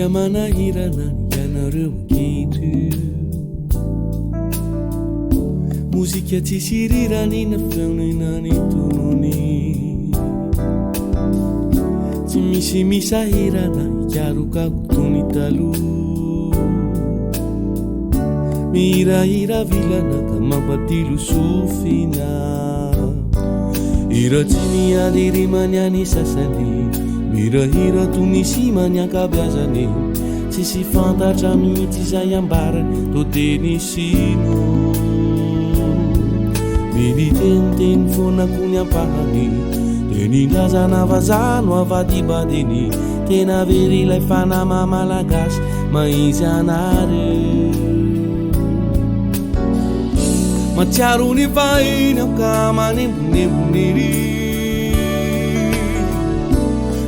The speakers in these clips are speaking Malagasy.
Muzika manahirana ianareo ankehitriny. Muzika tsisy rirany na feonina ny tonony. Tsy misy misahirana ikarokako toy ny taloha. Mihirahira vilana ka mampatilo sofina. Hira tsy miady rimany any sasany. Mihirahira toy ny simany ankabeazany. Tsisy fantatra mihitsy izay ambarany to teny sino. Militeniteny foana kony ampahany. Tenindrazana vazano avadibadiny. Tena very ilay fanama malagasy maizy anareo. Matsiaro ny vahiny aho ka manembonemboniry.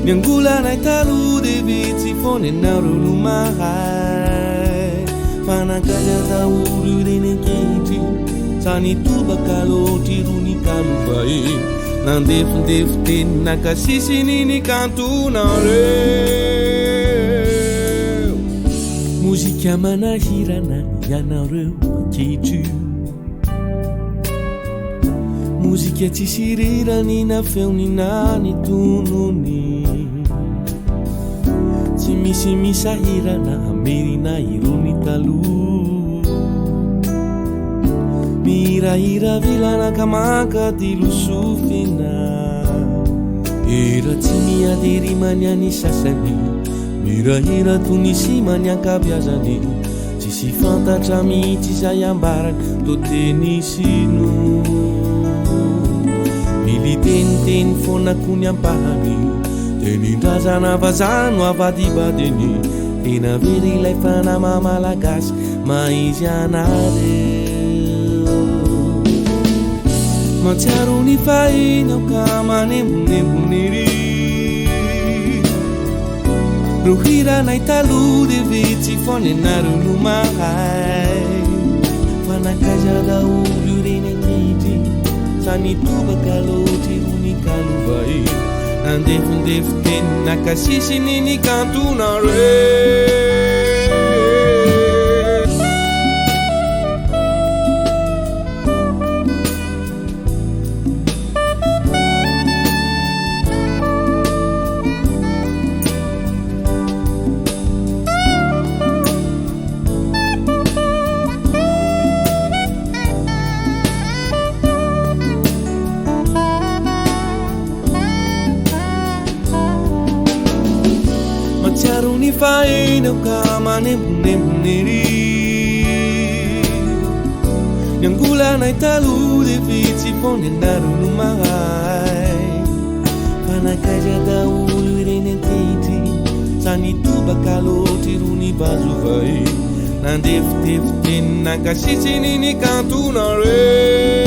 Ny angolanay taloha dia vitsy foana ianareo no mahay. Fanankaja daholo ireny ankehitriny. Sa nitobaka loatra ro ny kalovahiny. Nandefindefy teny nakasisiny ny kantonareo. Muzika manahirana ianareo ankehitriny. Muzika tsisy rirany na feonina ny tonony. Tsy misy misahirana amerina irony taloha. Mihirahira vilana ka mankatilo sofina. Hira tsy miady rimany any sasany. Mihirahira toy ny simany ankabeazany. Tsisy fantatra mihitsy izay ambarany to teny sino. Militeniteny foana kony ampahany. Tenindrazana vazano avadibadiny. Tena very ilay fanama malagasy maizy anareo. Matsiaro ny fahiny aho ka manembonemboniry. Ro hiranay taloha dia vitsy foana ianareo no mahay. Fanankaja daholo ireny ankehitriny. Sa nitobaka loatra ro ny kalovahiny. Nandefindefy teny nakasisiny ny kantonareo. Matsiaro ny fahiny aho ka manembonemboniry. Ny angolanay taloha dia vitsy foana ianareo no mahay. Fanankaja daholo ireny ankehitriny. Sa nitobaka loatra ro ny bazovahiny. Nandefindefy teny nakasisiny ny kantonareo.